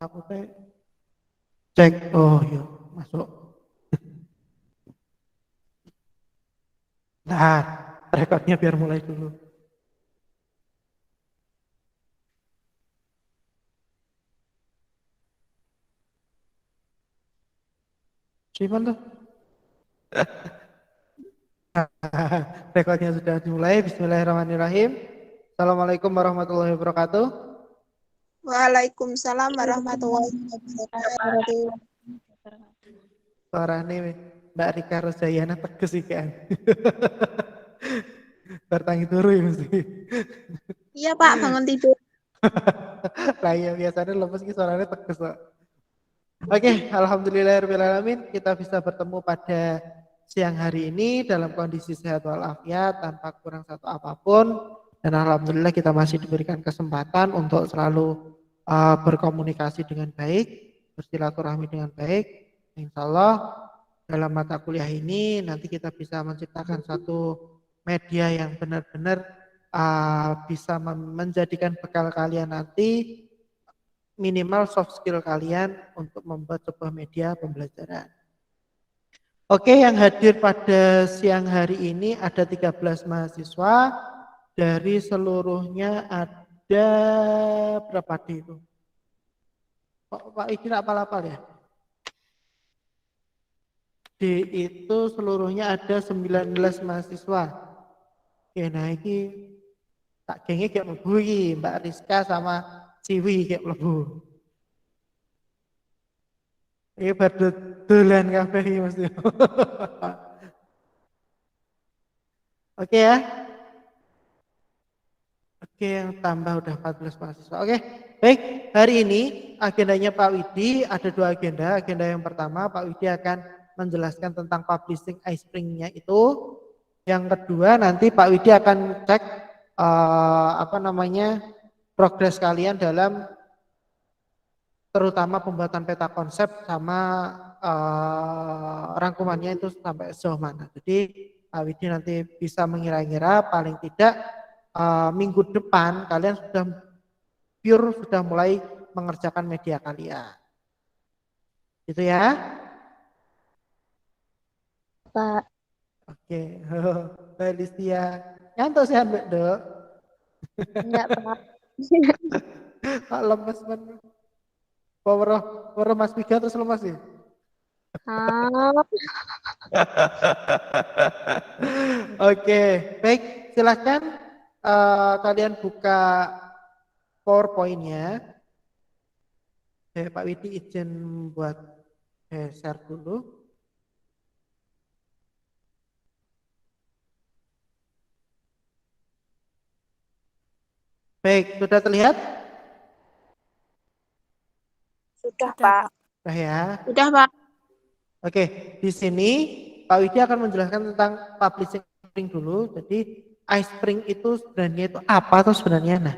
Aku teh cek, oh iya masuk. Nah, rekodnya biar mulai dulu. Gimana tuh? Rekodnya sudah dimulai. Bismillahirrahmanirrahim. Assalamualaikum warahmatullahi wabarakatuh. Waalaikumsalam warahmatullahi wabarakatuh. Suarane Mbak Rika Rosayana tegas iki kan. Bertangi turu ya mesti. Iya Pak, bangun tidur. Lah ya biasanya lemes ki suaranya tegas kok. Oke, alhamdulillahirrahmanirrahim kita bisa bertemu pada siang hari ini dalam kondisi sehat walafiat tanpa kurang satu apapun dan alhamdulillah kita masih diberikan kesempatan untuk selalu berkomunikasi dengan baik, bersilaturahmi dengan baik. Insya Allah dalam mata kuliah ini nanti kita bisa menciptakan satu media yang benar-benar bisa menjadikan bekal kalian nanti minimal soft skill kalian untuk membuat sebuah media pembelajaran. Oke, yang hadir pada siang hari ini ada 13 mahasiswa, dari seluruhnya ada berapa D itu? Pak Iki apal-apal ya? D itu seluruhnya ada 19 mahasiswa. Oke, nah ini tak gengnya kayak mlebu iki, Mbak Rizka sama Siwi kayak mlebu. Ini baru dolan kabeh iki mesti. Oke ya. Oke, yang tambah udah 14 mahasiswa. Oke, baik. Hari ini agendanya Pak Widi ada dua agenda. Agenda yang pertama Pak Widi akan menjelaskan tentang publishing iSpring-nya itu. Yang kedua nanti Pak Widi akan cek progres kalian dalam terutama pembuatan peta konsep sama rangkumannya itu sampai sejauh mana. Jadi Pak Widi nanti bisa mengira-ngira paling tidak minggu depan kalian sudah mulai mengerjakan media kalian. Gitu ya. Pak. Oke. Mbak Listia. Nyantuk sih Mbak Dok. Enggak Pak. Pak lemes banget. Waro Mas Piga terus lemes sih. Oke, baik. Silahkan kalian buka PowerPoint-nya. Pak Widi izin buat share dulu. Baik, sudah terlihat? Sudah Pak. Sudah ya. Sudah Pak. Oke, di sini Pak Widi akan menjelaskan tentang publishing dulu. Jadi iSpring itu sebenarnya itu apa atau sebenarnya? Nah,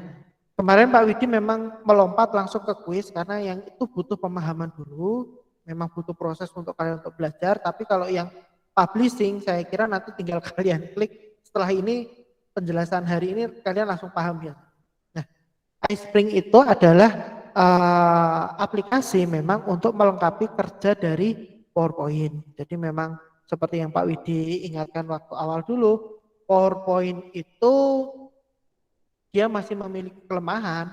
kemarin Pak Widi memang melompat langsung ke kuis karena yang itu butuh pemahaman dulu, memang butuh proses untuk kalian untuk belajar. Tapi kalau yang publishing saya kira nanti tinggal kalian klik. Setelah ini penjelasan hari ini kalian langsung paham ya. Nah, iSpring itu adalah aplikasi memang untuk melengkapi kerja dari PowerPoint. Jadi memang seperti yang Pak Widi ingatkan waktu awal dulu, PowerPoint itu dia masih memiliki kelemahan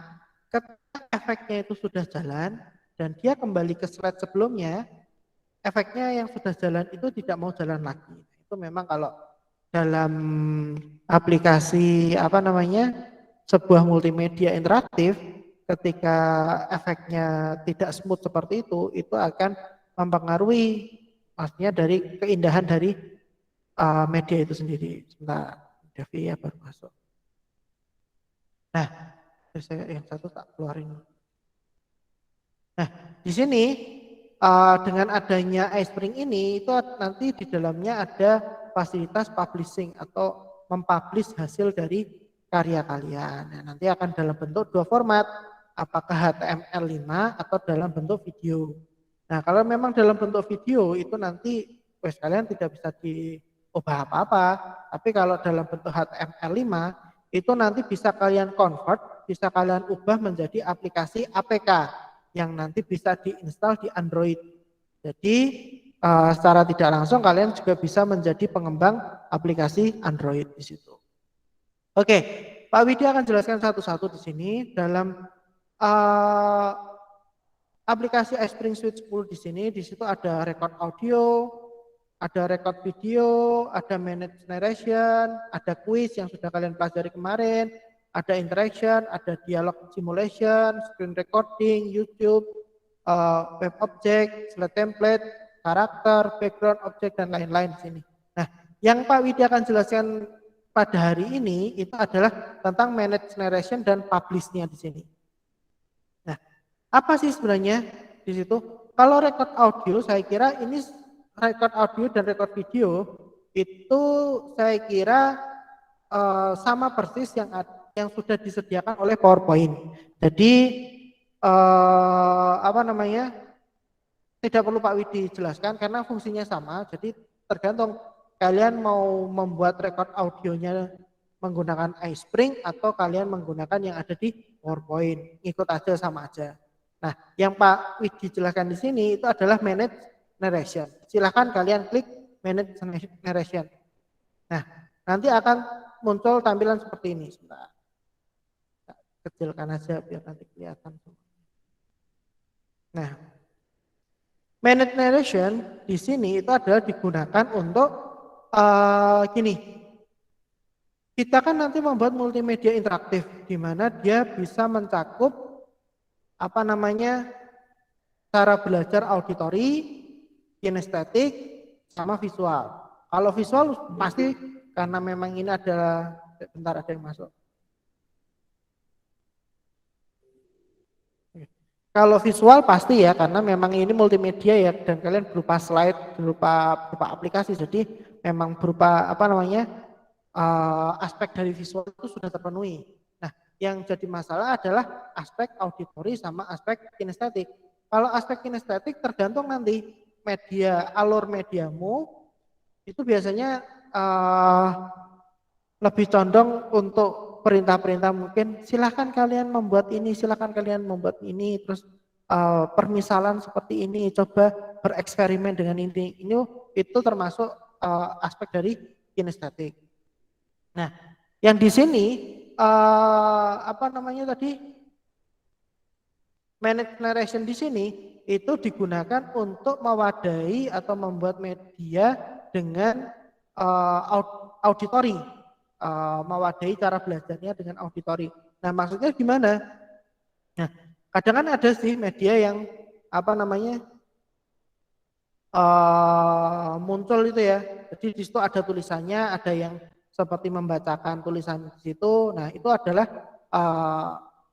ketika efeknya itu sudah jalan dan dia kembali ke slide sebelumnya, efeknya yang sudah jalan itu tidak mau jalan lagi. Itu memang kalau dalam aplikasi sebuah multimedia interaktif, ketika efeknya tidak smooth seperti itu akan mempengaruhi maksudnya dari keindahan dari media itu sendiri. Sebentar, Devi ya baru masuk. Nah, saya yang satu tak keluarin. Nah, di sini dengan adanya iSpring ini itu nanti di dalamnya ada fasilitas publishing atau mempublish hasil dari karya kalian. Nah, nanti akan dalam bentuk dua format, apakah HTML5 atau dalam bentuk video. Nah, kalau memang dalam bentuk video itu nanti kalian tidak bisa diubah apa-apa, tapi kalau dalam bentuk HTML5 itu nanti bisa kalian convert, bisa kalian ubah menjadi aplikasi APK. yang nanti bisa diinstal di Android. Jadi secara tidak langsung kalian juga bisa menjadi pengembang aplikasi Android di situ. Oke, Pak Widi akan jelaskan satu-satu di sini dalam aplikasi iSpring Suite 10 di sini. Di situ ada record audio, ada record video, ada manage narration, ada quiz yang sudah kalian pelajari kemarin, ada interaction, ada dialog simulation, screen recording, YouTube, web object, slide template, karakter, background object, dan lain-lain di sini. Nah, yang Pak Widi akan jelaskan pada hari ini itu adalah tentang manage narration dan publish-nya di sini. Nah, apa sih sebenarnya di situ? Kalau record audio, saya kira ini record audio dan record video itu saya kira sama persis yang sudah disediakan oleh PowerPoint. Jadi apa namanya, tidak perlu Pak Widi jelaskan karena fungsinya sama. Jadi tergantung kalian mau membuat record audionya menggunakan iSpring atau kalian menggunakan yang ada di PowerPoint. Ikut aja, sama aja. Nah, yang Pak Widi jelaskan di sini itu adalah manage narration. Silahkan kalian klik manage narration. Nah, nanti akan muncul tampilan seperti ini. Sebentar. Kecilkan aja biar nanti kelihatan. Nah, manage narration di sini itu adalah digunakan untuk gini. Kita kan nanti membuat multimedia interaktif di mana dia bisa mencakup apa namanya cara belajar auditori, kinestetik, sama visual. Kalau visual pasti karena memang ini adalah, bentar ada yang masuk. Kalau visual pasti ya, karena memang ini multimedia ya, dan kalian berupa slide, berupa aplikasi, jadi memang berupa apa namanya aspek dari visual itu sudah terpenuhi. Nah, yang jadi masalah adalah aspek auditori sama aspek kinestetik. Kalau aspek kinestetik tergantung nanti media, alur mediamu itu biasanya lebih condong untuk perintah-perintah, mungkin silahkan kalian membuat ini, silahkan kalian membuat ini, terus permisalan seperti ini, coba bereksperimen dengan ini itu termasuk aspek dari kinestetik. Nah, yang di sini apa namanya tadi, manage narration di sini itu digunakan untuk mewadahi atau membuat media dengan auditori, mewadahi cara belajarnya dengan auditori. Nah, maksudnya gimana? Nah, kadang kan ada sih media yang apa namanya muncul itu ya. Jadi di situ ada tulisannya, ada yang seperti membacakan tulisan di situ. Nah, itu adalah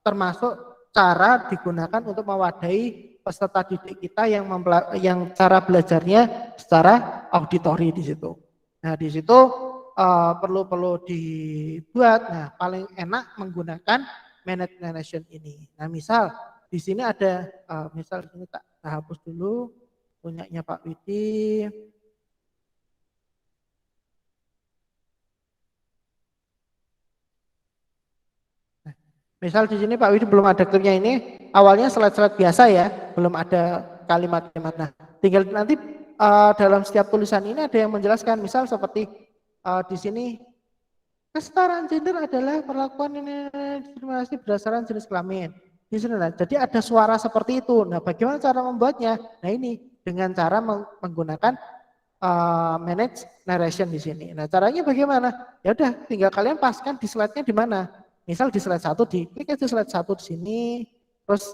termasuk cara digunakan untuk mewadahi peserta didik kita yang cara belajarnya secara auditori di situ. Nah, di situ perlu dibuat. Nah, paling enak menggunakan manage narration ini. Nah, misal di sini ada misal di sini tak hapus dulu punyanya Pak Widi. Misal di sini Pak Widi belum ada klipnya ini, awalnya slide-slide biasa ya, belum ada kalimat-kalimat. Nah, tinggal nanti dalam setiap tulisan ini ada yang menjelaskan, misal seperti di sini, kesetaraan gender adalah perlakuan ini diskriminasi berdasarkan jenis kelamin. Di sini, nah, jadi ada suara seperti itu. Nah, bagaimana cara membuatnya? Nah, ini dengan cara menggunakan manage narration di sini. Nah, caranya bagaimana? Ya udah, tinggal kalian paskan di slide-nya di mana. Misal di slide 1, klik aja slide 1 di sini, terus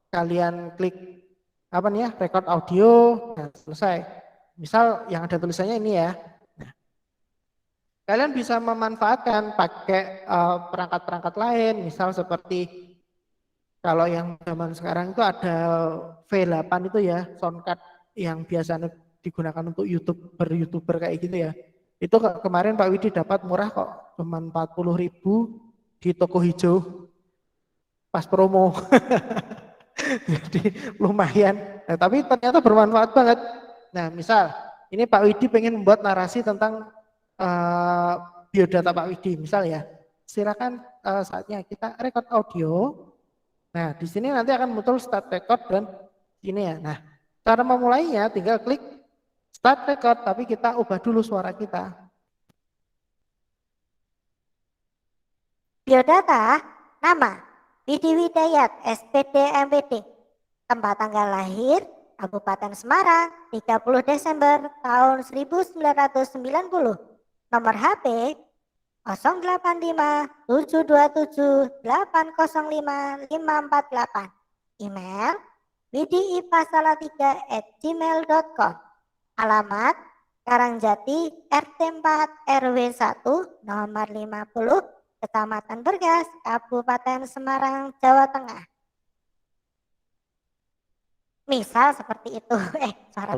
kalian klik apa nih ya, record audio, nah selesai. Misal yang ada tulisannya ini ya. Nah, kalian bisa memanfaatkan pakai perangkat-perangkat lain, misal seperti kalau yang zaman sekarang itu ada V8 itu ya, soundcard yang biasanya digunakan untuk YouTuber kayak gitu ya. Itu kemarin Pak Widi dapat murah kok, cuma 40.000 di toko hijau pas promo. Jadi lumayan. Nah, tapi ternyata bermanfaat banget. Nah, misal ini Pak Widi pengen membuat narasi tentang biodata Pak Widi, misal ya. Silakan saatnya kita record audio. Nah, di sini nanti akan muncul start record dan ini ya. Nah, cara memulainya tinggal klik start record, tapi kita ubah dulu suara kita. Biodata, nama, Widi Widayat, SPD MPD, tempat tanggal lahir, Kabupaten Semarang, 30 Desember tahun 1990, nomor HP 085 727 805 548, email widiipasalatiga@gmail.com, alamat Karangjati RT 4 RW 1 nomor 50, Kecamatan Bergas, Kabupaten Semarang, Jawa Tengah. Misal seperti itu. Suara.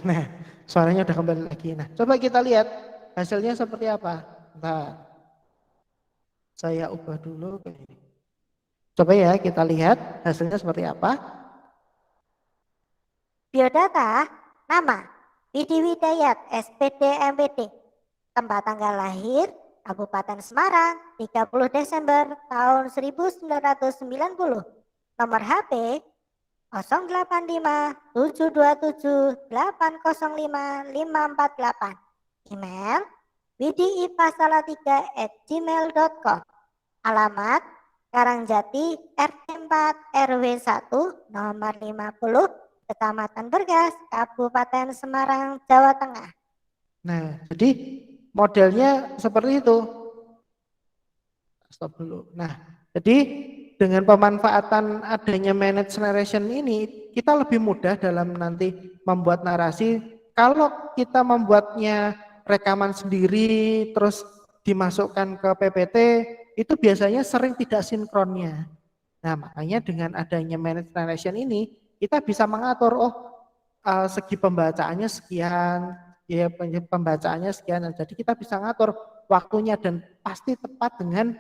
Nah, suaranya udah kembali lagi. Nah, coba kita lihat hasilnya seperti apa. Nah, saya ubah dulu ke ini. Coba ya kita lihat hasilnya seperti apa. Biodata, nama, Widi Widayat, SPD MPD, tempat tanggal lahir, Kabupaten Semarang, 30 Desember tahun 1990, nomor HP 085 727 805 548, email widiipasalatiga@gmail.com, alamat Karangjati RT 4 RW 1 nomor 50, Kecamatan Bergas, Kabupaten Semarang, Jawa Tengah. Nah, jadi modelnya seperti itu. Stop dulu. Nah, jadi dengan pemanfaatan adanya managed narration ini, kita lebih mudah dalam nanti membuat narasi. Kalau kita membuatnya rekaman sendiri, terus dimasukkan ke PPT, itu biasanya sering tidak sinkronnya. Nah, makanya dengan adanya managed narration ini, kita bisa mengatur, segi pembacaannya sekian, ya pembacaannya sekian. Jadi kita bisa ngatur waktunya dan pasti tepat dengan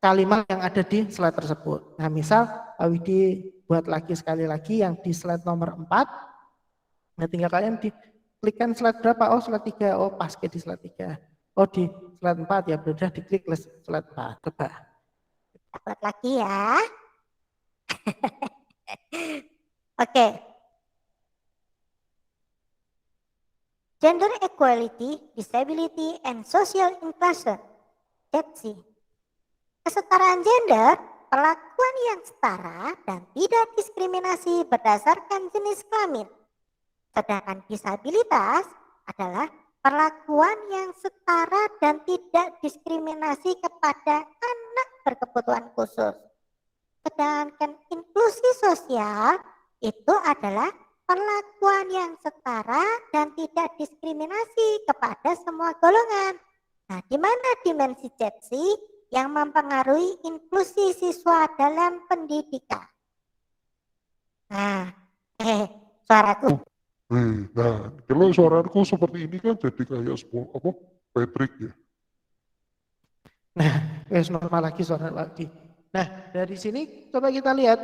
kalimat yang ada di slide tersebut. Nah, misal Pak Widi buat lagi sekali lagi yang di slide nomor 4. Nah, tinggal kalian diklikkan slide berapa? Oh, slide 3. Oh, pas ke di slide 3. Oh, di slide 4 ya, sudah diklik slide 4. Coba. Buat lagi ya. Oke. Gender Equality, Disability, and Social Inclusion. GEDSI. Kesetaraan gender, perlakuan yang setara dan tidak diskriminasi berdasarkan jenis kelamin. Sedangkan disabilitas adalah perlakuan yang setara dan tidak diskriminasi kepada anak berkebutuhan khusus. Sedangkan inklusi sosial itu adalah perlakuan yang setara dan tidak diskriminasi kepada semua golongan. Nah, di mana dimensi GEDSI yang mempengaruhi inklusi siswa dalam pendidikan? Nah, suaraku. Nah, kalau suaraku seperti ini kan jadi kayak Patrick ya. Nah, normal lagi suara lagi. Nah, dari sini coba kita lihat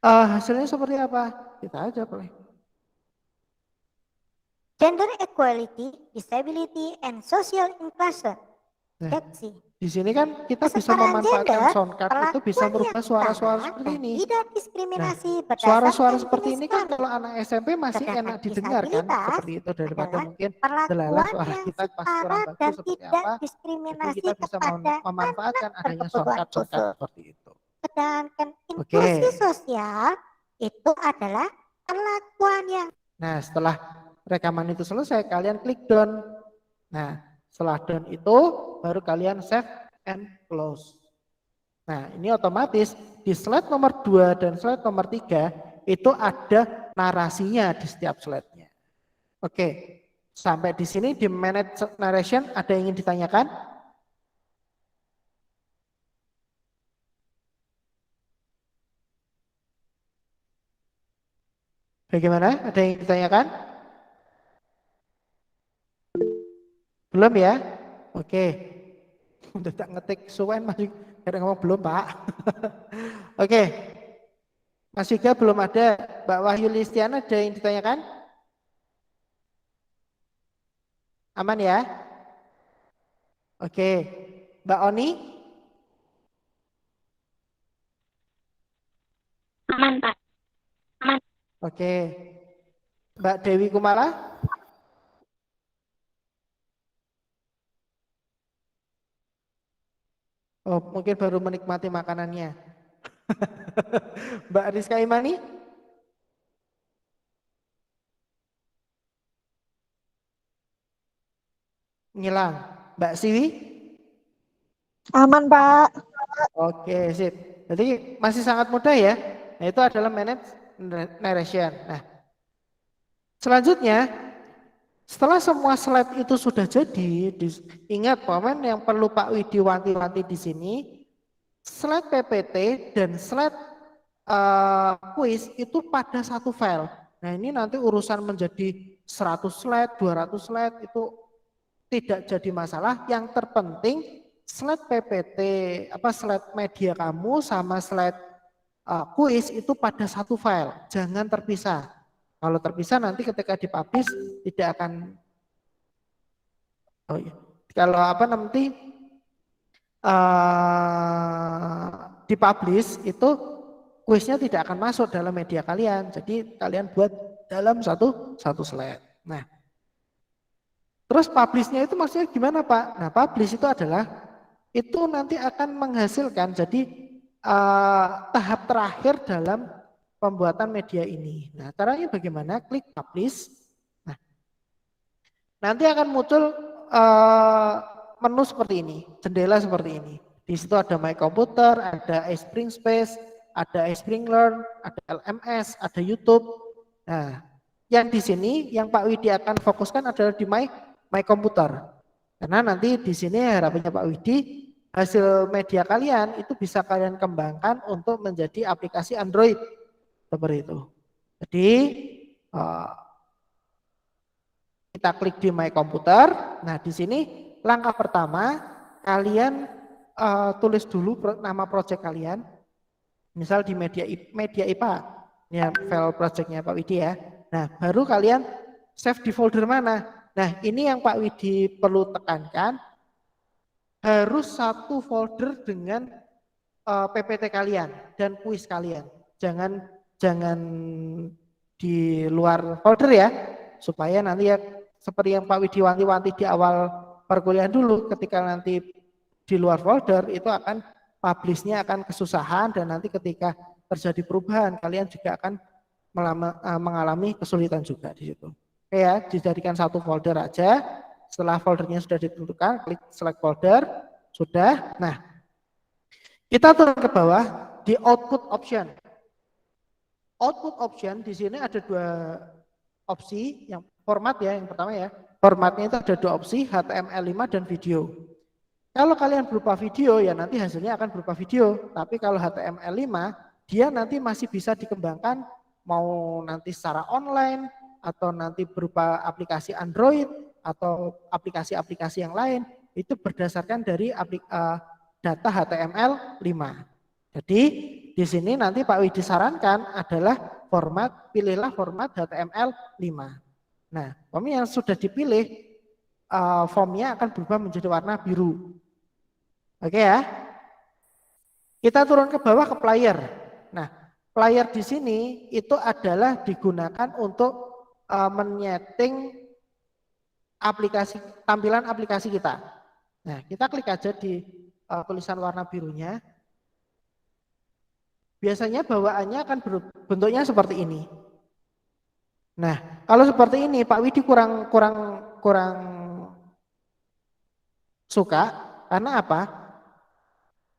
hasilnya seperti apa. Kita aja boleh. Gender Equality, Disability, and Social Inclusion. Nah, di sini kan kita bisa memanfaatkan soundcard itu bisa merubah suara-suara seperti ini. Tidak diskriminasi nah, suara-suara seperti ini kan kalau anak SMP masih enak didengar kan seperti itu daripada mungkin delala suara kita pas kurang bagus seperti apa. Jadi kita bisa memanfaatkan adanya soundcard seperti itu. Sedangkan inklusi sosial itu adalah perlakuan yang. Nah, setelah rekaman itu selesai, kalian klik done. Nah, setelah done itu baru kalian save and close. Nah, ini otomatis di slide nomor 2 dan slide nomor 3 itu ada narasinya di setiap slide-nya. Oke, sampai di sini di manage narration ada yang ingin ditanyakan? Bagaimana? Ada yang ditanyakan? Belum ya? Oke. Udah tak ngetik suwen masih kadang ngomong belum, Pak. Oke. Mas Yuga belum ada. Mbak Wahyu Listiana ada yang ditanyakan? Aman ya? Oke. Mbak Oni? Aman, Pak. Oke. Mbak Dewi Kumala? Oh, mungkin baru menikmati makanannya. Mbak Rizka Imani? Ngilang. Mbak Siwi? Aman, Pak. Oke, sip. Jadi masih sangat mudah ya. Nah, itu adalah manage narration. Nah, selanjutnya setelah semua slide itu sudah jadi, ingat Paman yang perlu Pak Widi wanti-wanti di sini, slide PPT dan slide quiz itu pada satu file. Nah, ini nanti urusan menjadi 100 slide, 200 slide itu tidak jadi masalah. Yang terpenting slide PPT, slide media kamu sama slide quiz itu pada satu file, jangan terpisah. Kalau terpisah nanti ketika dipublish tidak akan, kalau nanti dipublish itu kuisnya tidak akan masuk dalam media kalian. Jadi kalian buat dalam satu slide. Nah, terus publishnya itu maksudnya gimana Pak? Nah, publish itu adalah itu nanti akan menghasilkan jadi tahap terakhir dalam pembuatan media ini. Nah, caranya bagaimana? Klik publish. Nah, nanti akan muncul menu seperti ini, jendela seperti ini. Di situ ada My Computer, ada iSpring Space, ada iSpring Learn, ada LMS, ada YouTube. Nah, yang di sini yang Pak Widi akan fokuskan adalah di My Computer. Karena nanti di sini harapannya Pak Widi hasil media kalian itu bisa kalian kembangkan untuk menjadi aplikasi Android. Seperti itu. Jadi kita klik di My Computer. Nah, di sini langkah pertama kalian tulis dulu nama project kalian. Misal di media IPA. Ini file projectnya Pak Widi ya. Nah, baru kalian save di folder mana. Nah, ini yang Pak Widi perlu tekankan. Harus satu folder dengan PPT kalian dan kuis kalian. Jangan di luar folder ya, supaya nanti ya seperti yang Pak Widi wanti-wanti di awal perkuliahan dulu, ketika nanti di luar folder itu akan publishnya akan kesusahan dan nanti ketika terjadi perubahan kalian juga akan mengalami kesulitan juga di situ. Oke ya, dijadikan satu folder aja. Setelah foldernya sudah ditentukan, klik select folder, sudah. Nah, kita turun ke bawah di output option. Output option di sini ada dua opsi, yang format ya, yang pertama ya. Formatnya itu ada dua opsi, HTML5 dan video. Kalau kalian berupa video ya nanti hasilnya akan berupa video. Tapi kalau HTML5 dia nanti masih bisa dikembangkan mau nanti secara online atau nanti berupa aplikasi Android atau aplikasi-aplikasi yang lain itu berdasarkan dari data HTML5. Jadi di sini nanti Pak Widi sarankan adalah pilihlah format HTML5. Nah, form yang sudah dipilih formnya akan berubah menjadi warna biru. Oke ya. Kita turun ke bawah ke player. Nah, player di sini itu adalah digunakan untuk menyeting tampilan aplikasi kita. Nah, kita klik aja di tulisan warna birunya. Biasanya bawaannya akan bentuknya seperti ini. Nah, kalau seperti ini Pak Widi kurang suka karena apa?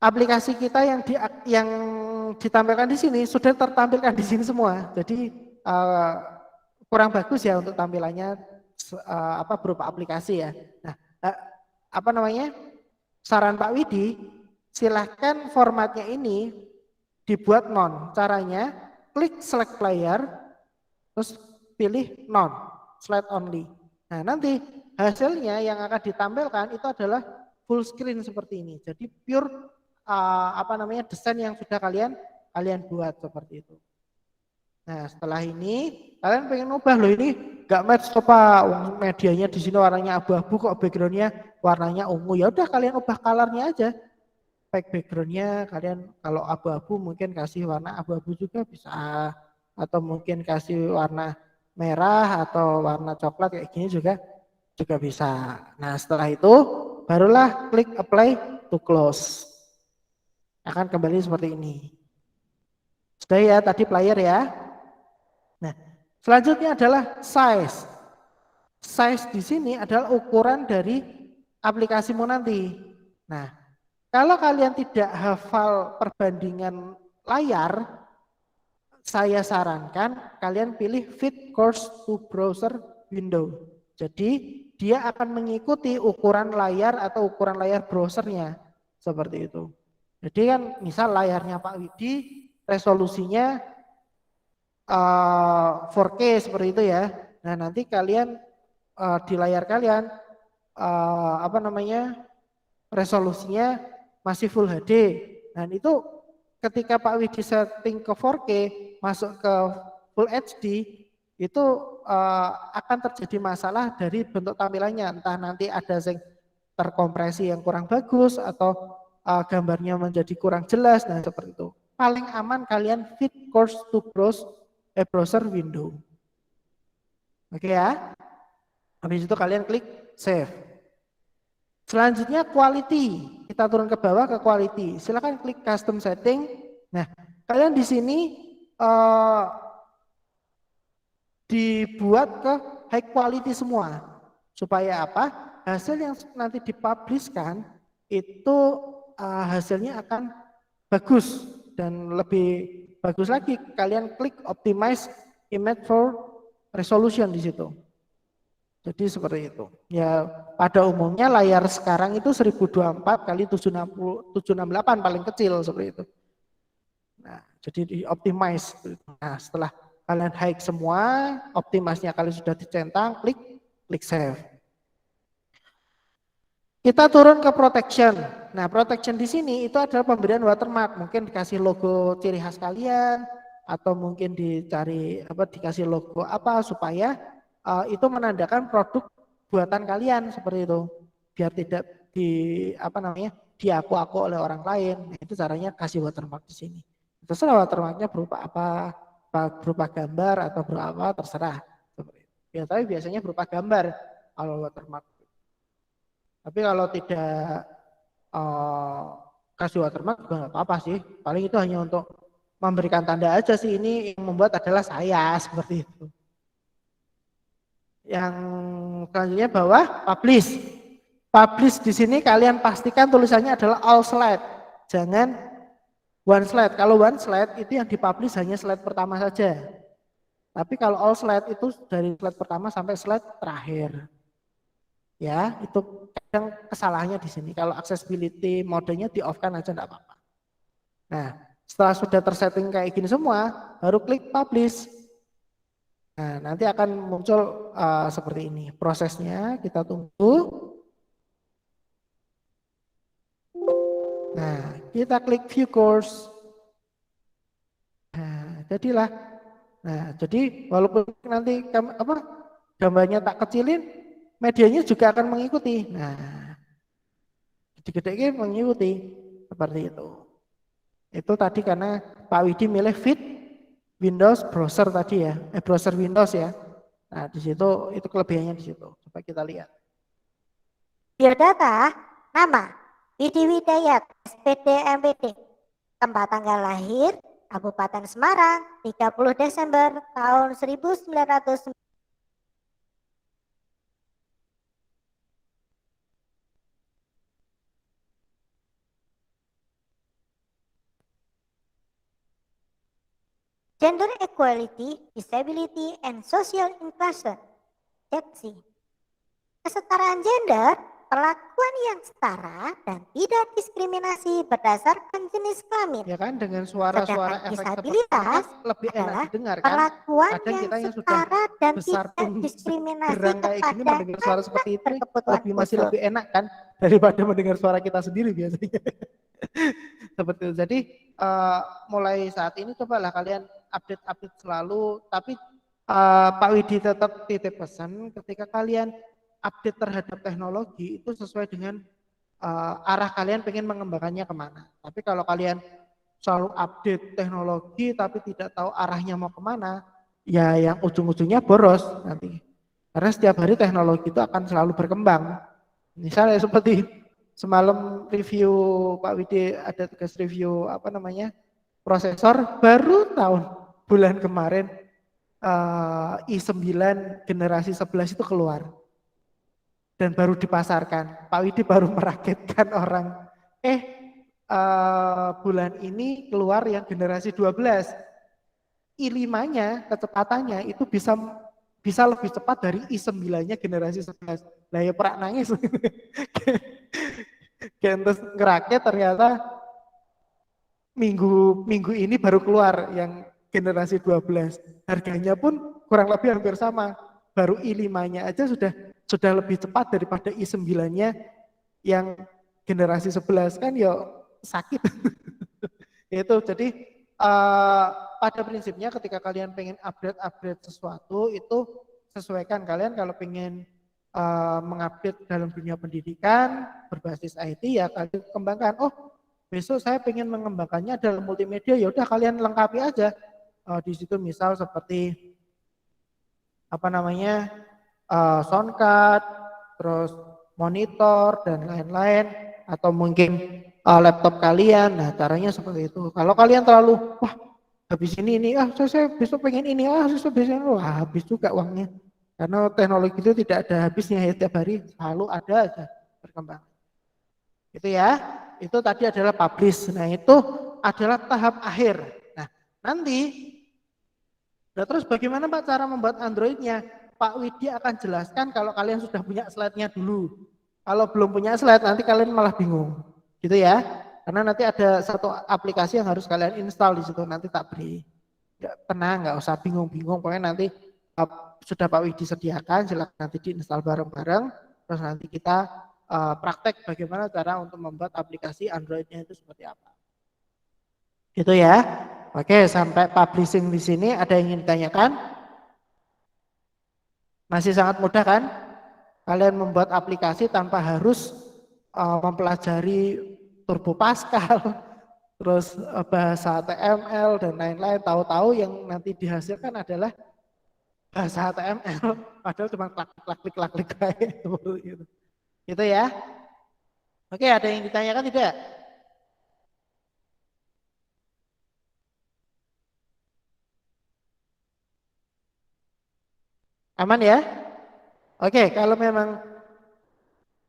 Aplikasi kita yang ditampilkan di sini sudah tertampilkan di sini semua. Jadi kurang bagus ya untuk tampilannya berupa aplikasi ya. Nah, saran Pak Widi, silahkan formatnya ini dibuat non. Caranya klik select player, terus pilih non, slide only. Nah, nanti hasilnya yang akan ditampilkan itu adalah full screen seperti ini. Jadi pure desain yang sudah kalian buat seperti itu. Nah, setelah ini kalian pengen ubah loh, ini nggak match kok Pak, medianya di sini warnanya abu-abu kok backgroundnya warnanya ungu. Ya udah kalian ubah colornya aja. Backgroundnya kalian kalau abu-abu mungkin kasih warna abu-abu juga bisa, atau mungkin kasih warna merah atau warna coklat kayak gini juga bisa. Nah, setelah itu barulah klik apply to close. Akan kembali seperti ini. Sudah ya tadi player ya. Nah, selanjutnya adalah size. Size di sini adalah ukuran dari aplikasimu nanti. Nah, kalau kalian tidak hafal perbandingan layar, saya sarankan kalian pilih fit course to browser window. Jadi dia akan mengikuti ukuran layar atau ukuran layar browsernya seperti itu. Jadi kan misal layarnya Pak Widi resolusinya 4K seperti itu ya. Nah nanti kalian di layar kalian resolusinya masih Full HD. Dan itu ketika Pak Widi setting ke 4K masuk ke Full HD itu akan terjadi masalah dari bentuk tampilannya, entah nanti ada yang terkompresi yang kurang bagus atau gambarnya menjadi kurang jelas. Nah seperti itu. Paling aman kalian fit course to browser window. Oke ya. Habis itu kalian klik save. Selanjutnya quality. Kita turun ke bawah ke quality. Silakan klik custom setting. Nah, kalian di sini dibuat ke high quality semua. Supaya apa? Hasil yang nanti dipublishkan itu hasilnya akan bagus dan lebih bagus lagi. Kalian klik optimize image for resolution di situ. Jadi seperti itu. Ya pada umumnya layar sekarang itu 1024 kali 768 paling kecil seperti itu. Nah, jadi di optimize. Nah, setelah kalian high semua, optimasinya kalian sudah dicentang, klik save. Kita turun ke protection. Nah, protection di sini itu adalah pemberian watermark. Mungkin dikasih logo ciri khas kalian atau mungkin dikasih logo apa supaya itu menandakan produk buatan kalian seperti itu. Biar tidak diaku-aku oleh orang lain. Nah, itu caranya kasih watermark di sini. Terserah watermarknya berupa apa, berupa gambar atau berupa apa terserah. Ya, tapi biasanya berupa gambar kalau watermark. Tapi kalau tidak kasih watermark juga nggak apa-apa sih. Paling itu hanya untuk memberikan tanda aja sih, ini yang membuat adalah saya seperti itu. Yang selanjutnya bawah publish. Publish di sini kalian pastikan tulisannya adalah all slide. Jangan one slide. Kalau one slide itu yang dipublish hanya slide pertama saja. Tapi kalau all slide itu dari slide pertama sampai slide terakhir. Ya, itu kadang kesalahannya di sini. Kalau accessibility modenya di off kan aja enggak apa-apa. Nah, setelah sudah tersetting kayak gini semua, baru klik publish. Nah, nanti akan muncul seperti ini. Prosesnya kita tunggu. Nah, kita klik view course. Nah, jadilah. Nah, jadi walaupun nanti gambarnya tak kecilin, medianya juga akan mengikuti. Nah, gede-gede mengikuti seperti itu. Itu tadi karena Pak Widi milih fit Windows browser tadi ya, browser Windows ya. Nah, di situ itu kelebihannya di situ. Coba kita lihat. Biodata, nama Widi Widayat, SPD MPD, tempat tanggal lahir Kabupaten Semarang, 30 Desember tahun 1990. Gender Equality, Disability, and Social Inclusion. JEDSI. Kesetaraan gender, perlakuan yang setara dan tidak diskriminasi berdasarkan jenis kelamin. Ya kan, dengan suara-suara Sedangkan efek disabilitas lebih enak adalah didengar kan. perlakuan Kadang kita yang sudah setara dan besar tidak pun diskriminasi gerang kayak gini kepada mendengar suara seperti itu masih khusus. lebih enak kan daripada mendengar suara kita sendiri biasanya. Seperti itu. Jadi mulai saat ini cobalah kalian update selalu, tapi Pak Widi tetap titip pesan ketika kalian update terhadap teknologi itu sesuai dengan arah kalian pengen mengembangkannya kemana. Tapi kalau kalian selalu update teknologi tapi tidak tahu arahnya mau kemana, ya yang ujung-ujungnya boros nanti. Karena setiap hari teknologi itu akan selalu berkembang. Misalnya seperti semalam review Pak Widi ada tugas review prosesor baru bulan kemarin i9 generasi 11 itu keluar dan baru dipasarkan. Pak Widi baru merakitkan orang bulan ini keluar yang generasi 12. i5-nya kecepatannya itu bisa lebih cepat dari i9-nya generasi 11. Lah ya perak nangis. Terus ngerakit ternyata minggu ini baru keluar yang generasi 12. Harganya pun kurang lebih hampir sama. Baru i5-nya aja sudah lebih cepat daripada i9-nya yang generasi 11 kan ya sakit. Itu jadi pada prinsipnya ketika kalian pengen upgrade sesuatu itu sesuaikan. Kalian kalau pengen mengupdate dalam dunia pendidikan berbasis IT ya kalian kembangkan. Oh besok saya pengen mengembangkannya dalam multimedia, ya udah kalian lengkapi aja. Di situ misal seperti soundcard, terus monitor dan lain-lain, atau mungkin laptop kalian. Nah caranya seperti itu. Kalau kalian terlalu habis ini saya besok pengen ini, besok ini, habis juga uangnya. Karena teknologi itu tidak ada habisnya ya, tiap hari selalu ada aja berkembang. Itu ya, itu tadi adalah publish. Nah itu adalah tahap akhir. Nah nanti, terus bagaimana Pak cara membuat Androidnya? Pak Widi akan jelaskan kalau kalian sudah punya slide-nya dulu. Kalau belum punya slide nanti kalian malah bingung, gitu ya. Karena nanti ada satu aplikasi yang harus kalian install di situ, nanti tak beri. Tenang, nggak usah bingung-bingung. Pokoknya nanti sudah Pak Widi sediakan, silakan nanti diinstal bareng-bareng. Terus nanti kita praktek bagaimana cara untuk membuat aplikasi Androidnya itu seperti apa. Gitu ya. Oke, sampai publishing di sini ada yang ingin ditanyakan? Masih sangat mudah kan? Kalian membuat aplikasi tanpa harus mempelajari Turbo Pascal, terus bahasa HTML dan lain-lain. Tahu-tahu yang nanti dihasilkan adalah bahasa HTML, padahal cuma klik kayak gitu. Gitu ya. Oke, ada yang ditanyakan tidak? Aman ya? Oke, kalau memang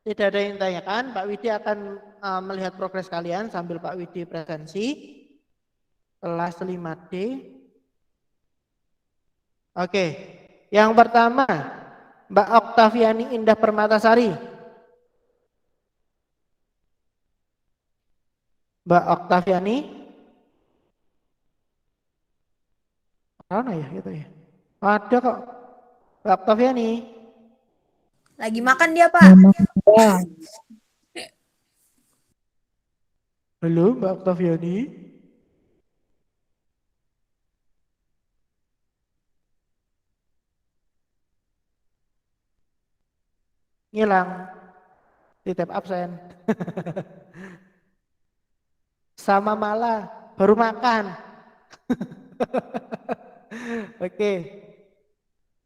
tidak ada yang ditanyakan, Pak Widi akan melihat progres kalian sambil Pak Widi presensi kelas 5D. Oke, yang pertama Mbak Oktaviani Indah Permatasari. Mbak Oktaviani. Mana ya gitu ya? Ada kok. Mbak Oktaviani. Lagi makan dia, Pak. Halo Mbak Oktaviani. Ngilang. Titip absen. Sama malah baru makan. Oke.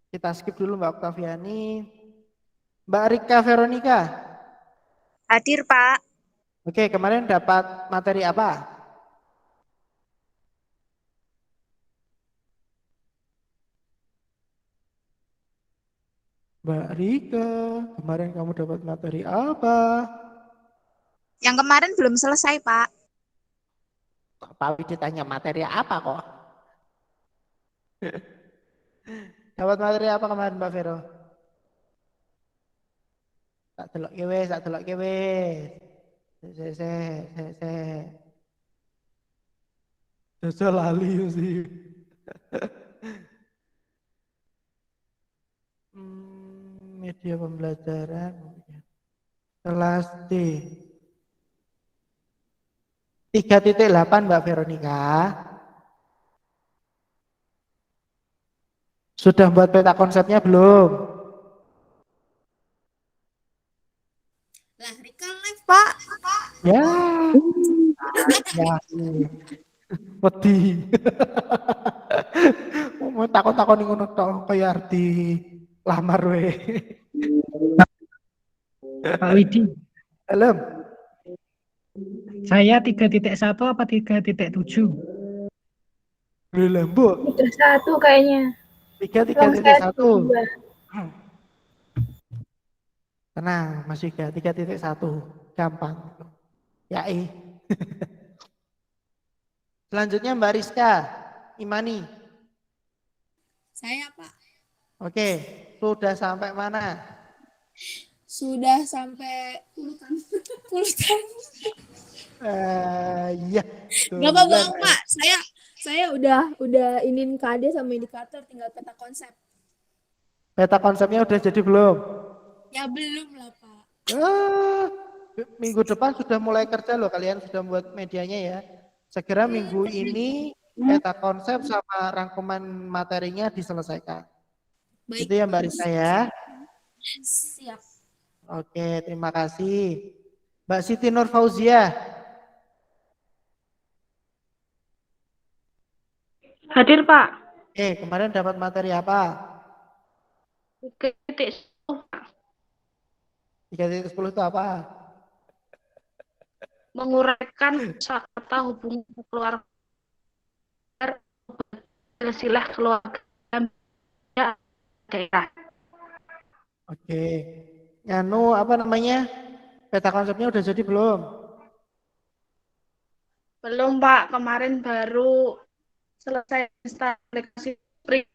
Kita skip dulu Mbak Oktaviani. Mbak Rika Veronica. Hadir, Pak. Oke, kemarin dapat materi apa? Mbak Rika, kemarin kamu dapat materi apa? Yang kemarin belum selesai, Pak. Pak Widi tanya materi apa kok? Dapat materi apa kemarin Mbak Vero? Tak delok kewe. Se. Jasa lali sih. Media pembelajaran kelas D 3.8 Mbak Veronica. Sudah buat peta konsepnya belum? Lah, recall live, Pak. Ya, ya, wedi. Mau takon-takon ngono tok kaya arti lamar we. Pak Widi, Helm, saya 3.1 apa 3.7? lu lembut. 1 kayaknya. 3.1. 2. Tenang, Mas Yuga, 3.1. Gampang. Ya, Selanjutnya Mbak Rizka, Imani. Saya, Pak. Oke, sudah sampai mana? Sudah sampai puluhan. Puluhan. Iya. Gak apa bohong, Pak. Saya udah inin KD sama indikator, tinggal peta konsep. Peta konsepnya udah jadi belum? Ya belum lah, Pak. Minggu depan sudah mulai kerja loh, kalian sudah buat medianya ya. Segera minggu ini peta konsep sama rangkuman materinya diselesaikan. Baik. Itu ya Mbak Rizka ya. Siap. Oke, terima kasih. Mbak Siti Nur Fauzia. Hadir, Pak. Kemarin dapat materi apa? 3.10. 3.10 itu apa? Menguraikan kata hubungan keluarga, silsilah keluarga daerah. Oke. Nganu apa namanya? Peta konsepnya udah jadi belum? Belum, Pak. Kemarin baru selesai aplikasi free.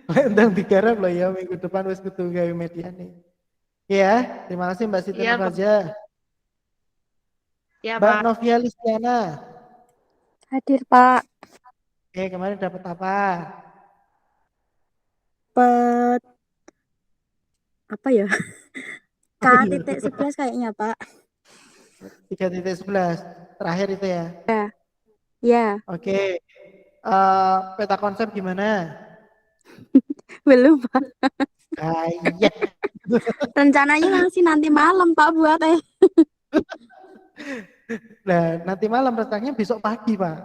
Lendang digarap loh ya minggu depan wis kudu gawe media nih. Ya, terima kasih Mbak Siti Iya, Pak. Nurfaja. Ya, Mbak Pak. Novia Listiana. Hadir, Pak. Kemarin dapat apa? Dapat apa ya? K.11 kayaknya, Pak. 3.11 terakhir itu ya. Ya, Oke. Peta konsep gimana? belum, Pak. Iya. Rencananya nanti malam, Pak, buat Nah, nanti malam rencananya besok pagi, Pak.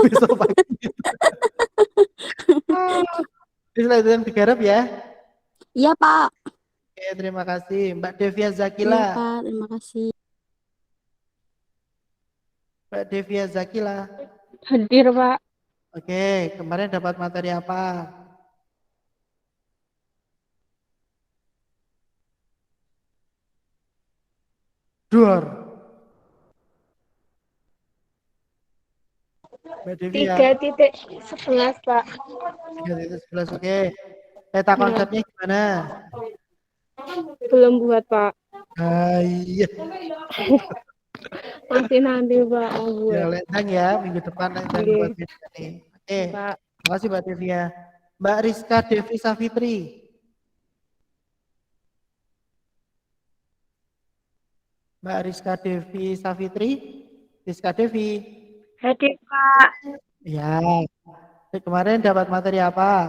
Besok pagi. Setelah itu yang digarap ya. Iya, Pak. Oke, terima kasih. Mbak Devia Iya, Zakila. Pak. Terima kasih. Mbak Devia Zakila. Hadir, Pak. Oke, kemarin dapat materi apa? Dor. Mbak Devia. 3.11, Pak. 3.11, oke. Peta konsepnya gimana? Belum buat, Pak. Iya. Masih nanti, Pak. Mau Ya, buat. lendang ya, minggu depan lendang Oke. buat media nih. Oke, Pak. terima kasih Mbak Devia. Mbak Rizka Devi Safitri. Mbak Rizka Devi Safitri. Rizka Devi. Hadir, Pak. Ya, kemarin dapat materi apa?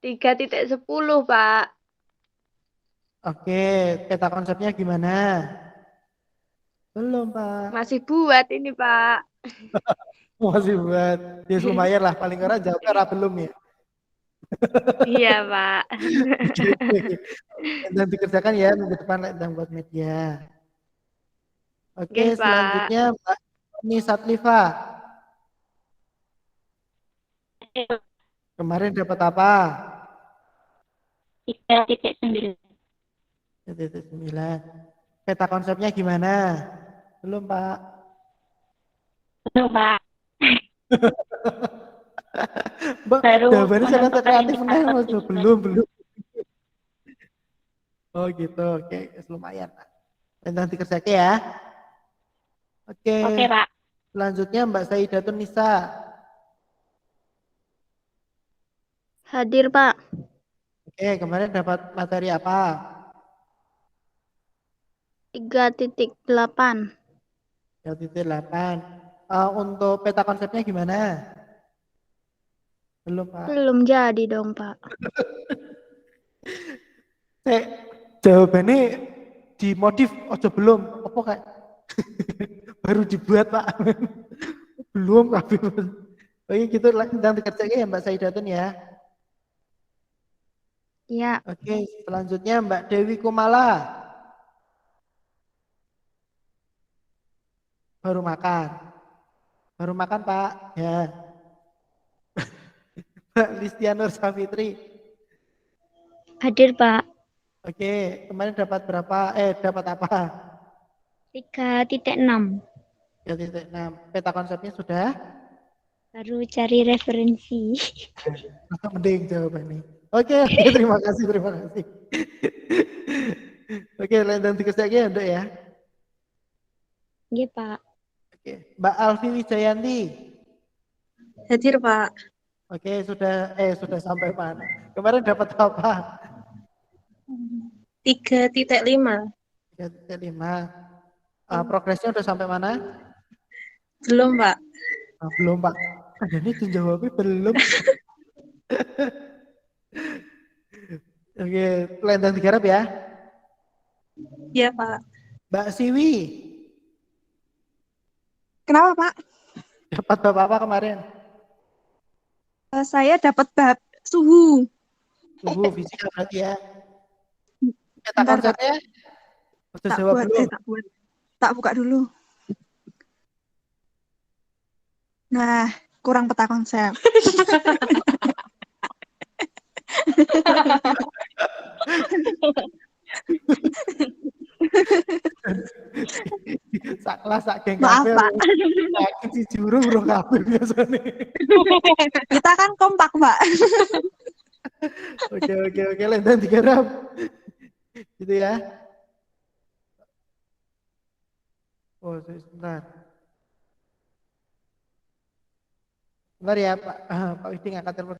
3.10, Pak. Oke, peta konsepnya gimana? Belum, Pak. Masih buat ini, Pak. Masih buat. Ya lumayan lah, paling kurang jawabnya belum ya. Iya, Pak. Oke. Dan dikerjakan ya minggu depan lendang buat media. Oke, Oke, Pak. selanjutnya Mbak Toni Satlifa. Kemarin dapat apa? 3.9. 3.9. Peta konsepnya gimana? Belum, Pak. Belum, Pak. Mbak, Baru jawabannya sangat menentukan kreatif nih, indikator Mas. tujuan. Belum. Oh gitu, oke, lumayan. Nanti dikerjakan ya. Oke. Oke, Pak. Selanjutnya Mbak Saidatun Nisa. Hadir, Pak. Oke, kemarin dapat materi apa? 3.8. 3.8. Untuk peta konsepnya gimana? Belum, Pak. Belum jadi dong, Pak. Jawabannya dimodif, ojo belum. Apa kayak baru dibuat, Pak. Belum, tapi oke, gitu lanjut kerjanya ya Mbak Saidatun ya. Ya, Oke, selanjutnya Mbak Dewi Kumala. Baru makan. Baru makan, Pak. Ya. Mbak Listianur Safitri. hadir, Pak. Oke, kemarin dapat berapa? Dapat apa? 3.6. 3.6. Peta konsepnya sudah? Baru cari referensi. Maka mending jawabannya. Oke, terima kasih, terima kasih. Oke, lanjut dikerjakan ya, Dok ya. Iya, Pak. Oke, Mbak Alfi Wijayanti. Hadir, Pak. Oke, sudah sampai mana? Kemarin dapat apa? 3.5. 3.5. Progresnya udah sampai mana? Belum, Pak. Belum, Pak. Ini dijawabnya belum. Oke, lanjut digarap ya. Iya, Pak. Mbak Siwi, Kenapa, Pak? dapat bab apa kemarin? Saya dapat bab suhu. Suhu fisika berarti ya. Peta Bentar, Pak. konsepnya? Udah jawab belum? Tak buat. Tak buka dulu. Nah, kurang peta konsep. Sak kelas sak geng Maaf, kabeh. Pak. Yakin si juru bro kabeh biasanya. Kita kan kompak, Pak. Oke, lanjut digarap. Gitu ya. Oh, sebentar. Sebentar ya, Pak. Pak Widi ngangkat telepon.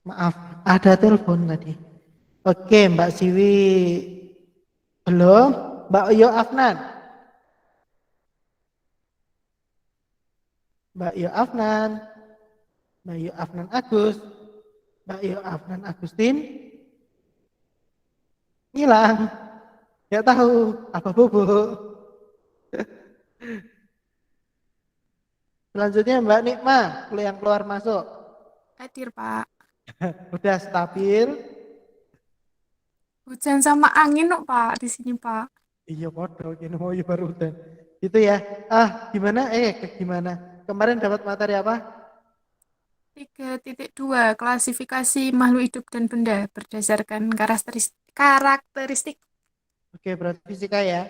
Maaf, ada telepon tadi. Oke, Mbak Siwi belum. Mbak Yo Afnan. Mbak Yo Afnan. Mbak Yo Afnan Agus. Mbak Yo Afnan Agustin. Hilang. Nggak tahu apa bobo. Selanjutnya Mbak Nikma, yang keluar masuk. Hadir, Pak. Udah stabil. Hujan sama angin kok, Pak, di sini, Pak. Iya podo, gini mau baru udah. Gitu ya. Gimana? Gimana? Kemarin dapat materi apa? 3.2 klasifikasi makhluk hidup dan benda berdasarkan karakteristik. Oke, berarti fisika ya.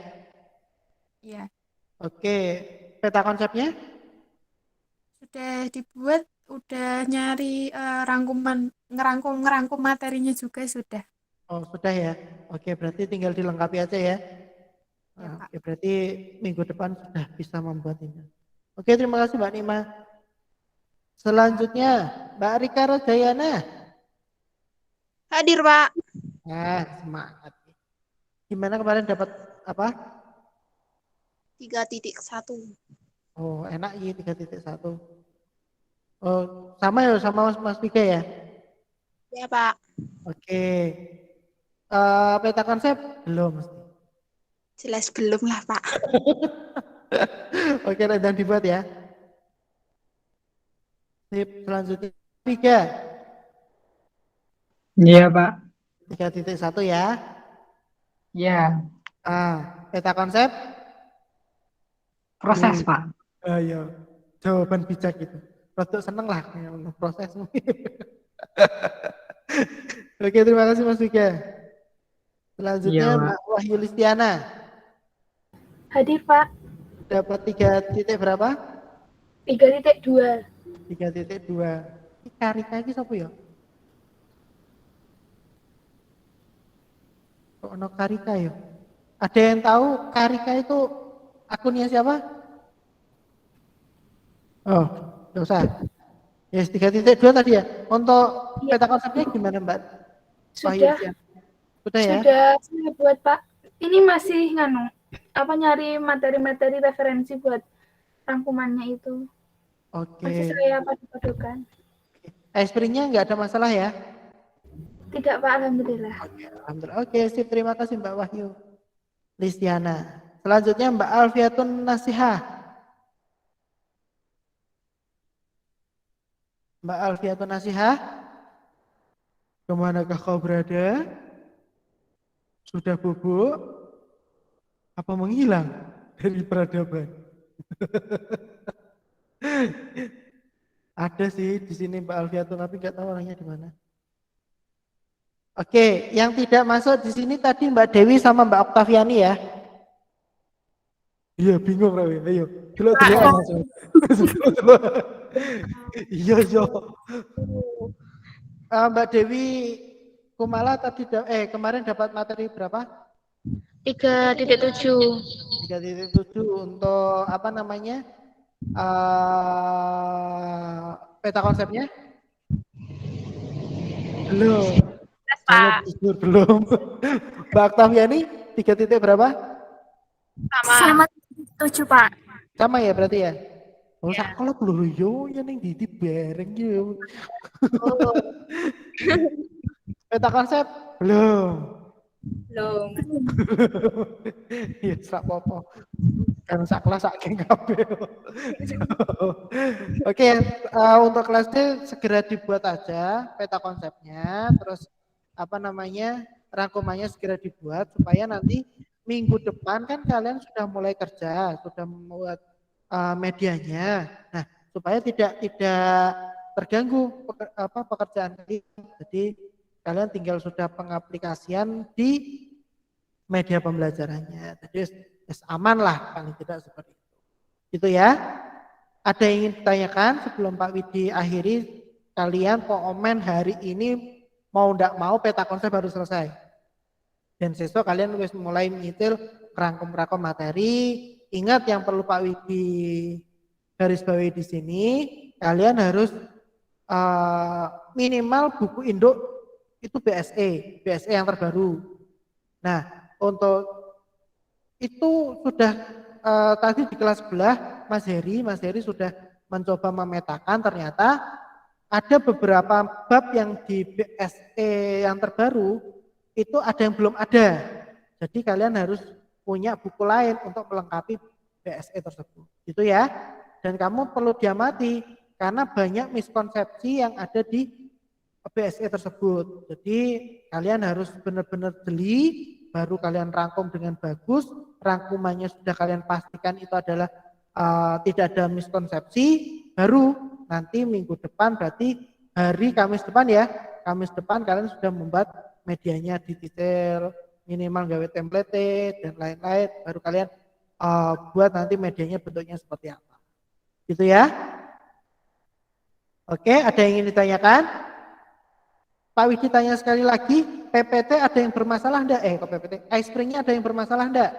Ya, Oke, peta konsepnya? sudah dibuat, udah nyari ngerangkum materinya juga sudah. Oh, sudah ya. Oke, berarti tinggal dilengkapi aja ya. Ya, Pak. Oke, berarti minggu depan sudah bisa membuat ini. Oke, terima kasih Mbak Nima. Selanjutnya, Mbak Rika Rojayana. Hadir, Pak. Semangat. Gimana kemarin dapat apa? 3.1. Oh, enak ya 3.1. Oh, sama ya sama Mas Vika ya? Ya, Pak. Oke. Peta konsep belum mesti. Jelas belum lah, Pak. Oke, dan dibuat ya. Sip, selanjutnya 3. Iya, Pak. 3.1 ya. Iya. Peta konsep Proses, Pak. iya. Jawaban bijak itu. Rodok seneng lah proses. Oke, terima kasih Mas Vika. Selanjutnya Iya, Pak. Mbak Wahyu Listiana. Hadir, Pak. Dapat 3 titik berapa? 3.2. 3.2. Ini Karika ini siapa ya? Kok ono Karika ya? Ada yang tahu Karika itu akunnya siapa? Oh, nggak usah. Yes, 3.2 tadi ya. Untuk peta konsepnya gimana Mbak? Sudah, Sudah ya? sudah saya buat Pak. Ini masih nyari materi-materi referensi buat rangkumannya itu. Oke. Masih saya padu-padukan. Ice-springnya nggak ada masalah ya? Tidak Pak, alhamdulillah. Alhamdulillah. Oke, sip. Terima kasih Mbak Wahyu Listiana. Selanjutnya Mbak Alfiatun Nasihah. Mbak Alfiatun Nasihah, kemanakah kau berada? Sudah bubuk? Apa menghilang dari peradaban? Ada sih di sini Mbak Alfiatun, tapi nggak tahu orangnya di mana. Oke, yang tidak masuk di sini tadi Mbak Dewi sama Mbak Oktaviani ya. Iya, bingung Rawi. Ayo, dulu. Iya. Mbak Dewi Kumala tadi kemarin dapat materi berapa? 3.7. 3.7 untuk apa namanya? Peta konsepnya? Belum. Belum. Mbak Oktaviani 3 titik berapa? Sama 7 Pak. Sama ya berarti ya? Oh, kalau belum yo ya ning di bareng yo. Peta konsep belum. Ya sak popo. Kan sak kelas sak geng kabeh. Oke, untuk kelas D segera dibuat aja peta konsepnya, terus apa namanya? Rangkumannya segera dibuat supaya nanti minggu depan kan kalian sudah mulai kerja, sudah membuat medianya. Nah, supaya tidak terganggu pekerjaan kalian. Jadi kalian tinggal sudah pengaplikasian di media pembelajarannya. Jadi aman lah paling tidak seperti itu. Gitu ya. Ada yang ingin ditanyakan sebelum Pak Widi akhiri, kalian komen hari ini mau ndak mau peta konsep harus selesai. Dan siswa kalian harus mulai nyitil rangkum materi. Ingat yang perlu Pak Widi garis bawahi di sini, kalian harus minimal buku induk itu BSE yang terbaru. Nah, untuk itu sudah tadi di kelas sebelah Mas Heri sudah mencoba memetakan, ternyata ada beberapa bab yang di BSE yang terbaru itu ada yang belum ada. Jadi kalian harus punya buku lain untuk melengkapi BSE tersebut. Gitu ya. Dan kamu perlu diamati karena banyak miskonsepsi yang ada di BSE tersebut. Jadi kalian harus benar-benar jeli, baru kalian rangkum dengan bagus. Rangkumannya sudah kalian pastikan itu adalah tidak ada miskonsepsi, baru nanti minggu depan berarti hari Kamis depan ya. Kamis depan kalian sudah membuat medianya di detail, minimal gawe template dan lain-lain, baru kalian buat nanti medianya bentuknya seperti apa. Gitu ya. Oke, ada yang ingin ditanyakan? Pak Widi tanya sekali lagi, PPT ada yang bermasalah enggak? Kok PPT? Ice-springnya ada yang bermasalah enggak?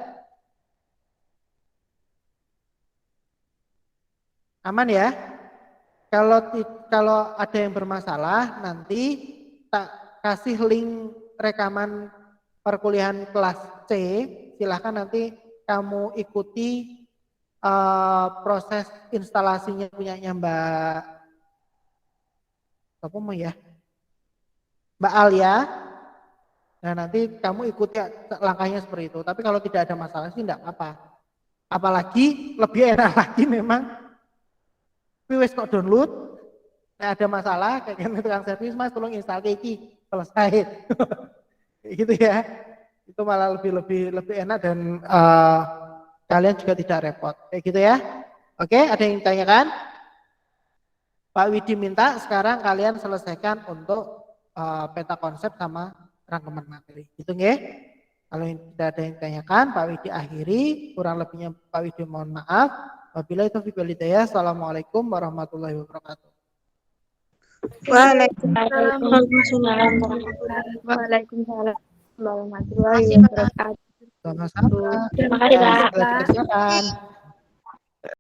Aman ya? Kalau ada yang bermasalah, nanti tak kasih link rekaman perkuliahan kelas C, silahkan nanti kamu ikuti proses instalasinya punyanya Mbak apa mau ya? Mbak Alia. Nah, nanti kamu ikuti langkahnya seperti itu. Tapi kalau tidak ada masalah sih enggak apa-apa. Apalagi lebih enak lagi memang wis kok download. Nah, ada masalah kayak gitu tukang servis, Mas tolong install iki selesai. Gitu ya. Itu malah lebih enak dan kalian juga tidak repot. Kayak gitu ya. Oke, ada yang ditanyakan? Pak Widi minta sekarang kalian selesaikan untuk peta konsep sama rangkuman materi. Gitu nggih? Kalau tidak ada yang ditanyakan, Pak Widi akhiri. Kurang lebihnya Pak Widi mohon maaf. Wabillahi taufiq wal hidayah. Assalamualaikum warahmatullahi wabarakatuh. Waalaikumsalam. Waalaikumsalam. warahmatullahi Makasih, Pak. wabarakatuh. Sama-sama. Terima kasih, Dan Pak. segala dikerjakan.